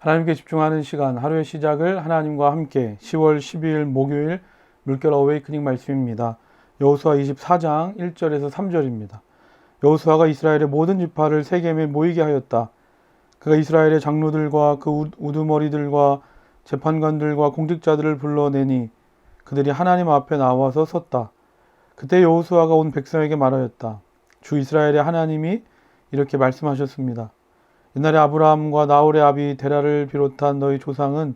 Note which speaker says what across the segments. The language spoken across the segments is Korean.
Speaker 1: 하나님께 집중하는 시간, 하루의 시작을 하나님과 함께 10월 12일 목요일 물결 어웨이크닝 말씀입니다. 여호수아 24장 1절에서 3절입니다. 여호수아가 이스라엘의 모든 지파를 세겜에 모이게 하였다. 그가 이스라엘의 장로들과 그 우두머리들과 재판관들과 공직자들을 불러내니 그들이 하나님 앞에 나와서 섰다. 그때 여호수아가 온 백성에게 말하였다. 주 이스라엘의 하나님이 이렇게 말씀하셨습니다. 옛날에 아브라함과 나홀의 아비 데라를 비롯한 너희 조상은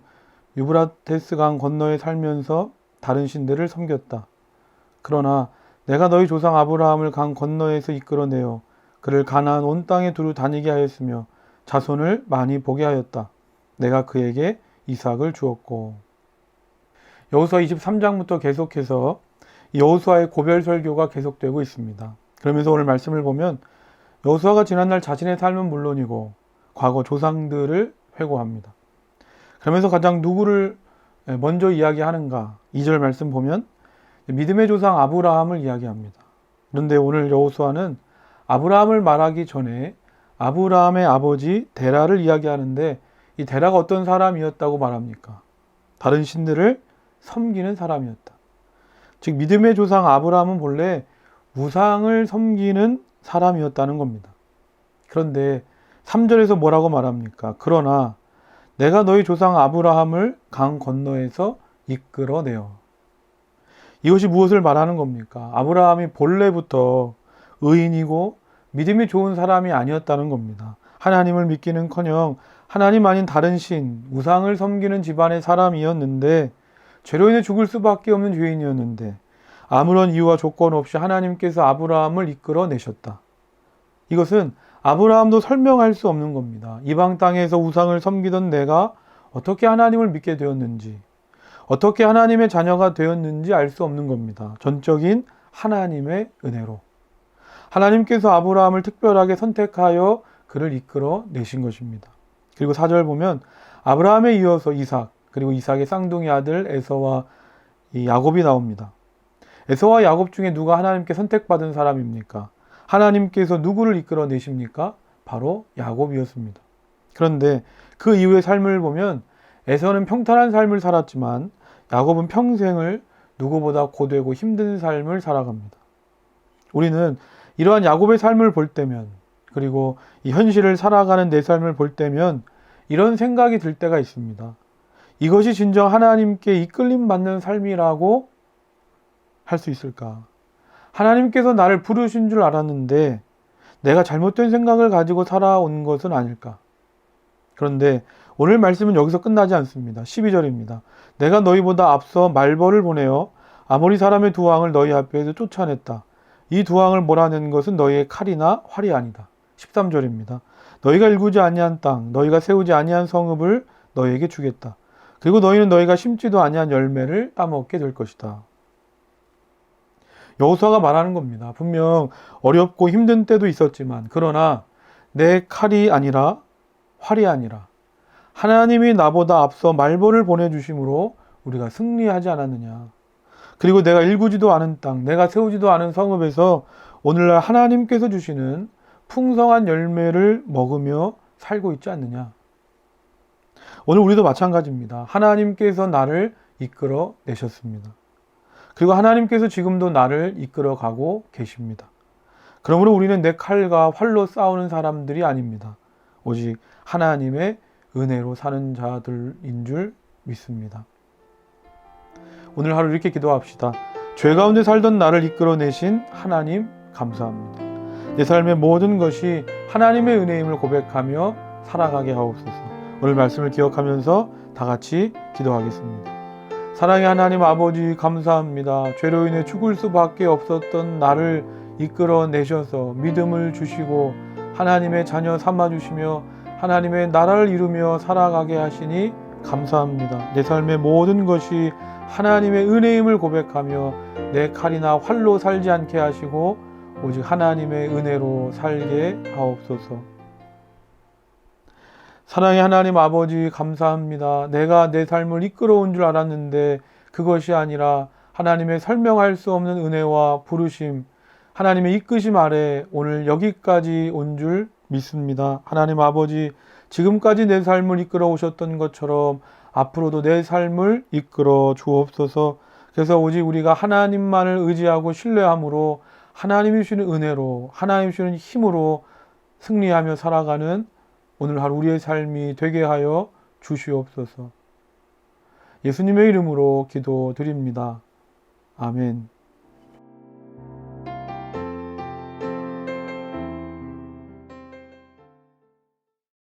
Speaker 1: 유브라테스 강 건너에 살면서 다른 신들을 섬겼다. 그러나 내가 너희 조상 아브라함을 강 건너에서 이끌어내어 그를 가나안 온 땅에 두루 다니게 하였으며 자손을 많이 보게 하였다. 내가 그에게 이삭을 주었고. 여호수아 23장부터 계속해서 여호수아의 고별 설교가 계속되고 있습니다. 그러면서 오늘 말씀을 보면 여호수아가 지난날 자신의 삶은 물론이고 과거 조상들을 회고합니다. 그러면서 가장 누구를 먼저 이야기하는가? 2절 말씀 보면 믿음의 조상 아브라함을 이야기합니다. 그런데 오늘 여호수아는 아브라함을 말하기 전에 아브라함의 아버지 데라를 이야기하는데 이 데라가 어떤 사람이었다고 말합니까? 다른 신들을 섬기는 사람이었다. 즉 믿음의 조상 아브라함은 본래 우상을 섬기는 사람이었다는 겁니다. 그런데 3절에서 뭐라고 말합니까? 그러나 내가 너희 조상 아브라함을 강 건너에서 이끌어내어. 이것이 무엇을 말하는 겁니까? 아브라함이 본래부터 의인이고 믿음이 좋은 사람이 아니었다는 겁니다. 하나님을 믿기는커녕 하나님 아닌 다른 신, 우상을 섬기는 집안의 사람이었는데 죄로 인해 죽을 수밖에 없는 죄인이었는데 아무런 이유와 조건 없이 하나님께서 아브라함을 이끌어내셨다. 이것은 아브라함도 설명할 수 없는 겁니다. 이방 땅에서 우상을 섬기던 내가 어떻게 하나님을 믿게 되었는지, 어떻게 하나님의 자녀가 되었는지 알 수 없는 겁니다. 전적인 하나님의 은혜로. 하나님께서 아브라함을 특별하게 선택하여 그를 이끌어 내신 것입니다. 그리고 4절 보면 아브라함에 이어서 이삭, 그리고 이삭의 쌍둥이 아들 에서와 야곱이 나옵니다. 에서와 야곱 중에 누가 하나님께 선택받은 사람입니까? 하나님께서 누구를 이끌어 내십니까? 바로 야곱이었습니다. 그런데 그 이후의 삶을 보면 에서는 평탄한 삶을 살았지만 야곱은 평생을 누구보다 고되고 힘든 삶을 살아갑니다. 우리는 이러한 야곱의 삶을 볼 때면, 그리고 이 현실을 살아가는 내 삶을 볼 때면 이런 생각이 들 때가 있습니다. 이것이 진정 하나님께 이끌림 받는 삶이라고 할 수 있을까? 하나님께서 나를 부르신 줄 알았는데 내가 잘못된 생각을 가지고 살아온 것은 아닐까? 그런데 오늘 말씀은 여기서 끝나지 않습니다. 12절입니다. 내가 너희보다 앞서 말벌을 보내어 아모리 사람의 두 왕을 너희 앞에서 쫓아냈다. 이 두 왕을 몰아낸 것은 너희의 칼이나 활이 아니다. 13절입니다. 너희가 일구지 아니한 땅, 너희가 세우지 아니한 성읍을 너희에게 주겠다. 그리고 너희는 너희가 심지도 아니한 열매를 따먹게 될 것이다. 여호수아가 말하는 겁니다. 분명 어렵고 힘든 때도 있었지만 그러나 내 칼이 아니라 활이 아니라 하나님이 나보다 앞서 말벌을 보내주심으로 우리가 승리하지 않았느냐. 그리고 내가 일구지도 않은 땅, 내가 세우지도 않은 성읍에서 오늘날 하나님께서 주시는 풍성한 열매를 먹으며 살고 있지 않느냐. 오늘 우리도 마찬가지입니다. 하나님께서 나를 이끌어 내셨습니다. 그리고 하나님께서 지금도 나를 이끌어가고 계십니다. 그러므로 우리는 내 칼과 활로 싸우는 사람들이 아닙니다. 오직 하나님의 은혜로 사는 자들인 줄 믿습니다. 오늘 하루 이렇게 기도합시다. 죄 가운데 살던 나를 이끌어내신 하나님 감사합니다. 내 삶의 모든 것이 하나님의 은혜임을 고백하며 살아가게 하옵소서. 오늘 말씀을 기억하면서 다 같이 기도하겠습니다. 사랑의 하나님 아버지 감사합니다. 죄로 인해 죽을 수밖에 없었던 나를 이끌어 내셔서 믿음을 주시고 하나님의 자녀 삼아주시며 하나님의 나라를 이루며 살아가게 하시니 감사합니다. 내 삶의 모든 것이 하나님의 은혜임을 고백하며 내 칼이나 활로 살지 않게 하시고 오직 하나님의 은혜로 살게 하옵소서. 사랑의 하나님 아버지 감사합니다. 내가 내 삶을 이끌어온 줄 알았는데 그것이 아니라 하나님의 설명할 수 없는 은혜와 부르심, 하나님의 이끄심 아래 오늘 여기까지 온 줄 믿습니다. 하나님 아버지 지금까지 내 삶을 이끌어 오셨던 것처럼 앞으로도 내 삶을 이끌어 주옵소서. 그래서 오직 우리가 하나님만을 의지하고 신뢰함으로 하나님이 주시는 은혜로 하나님이 주시는 힘으로 승리하며 살아가는 오늘 하루 우리의 삶이 되게 하여 주시옵소서. 예수님의 이름으로 기도드립니다. 아멘.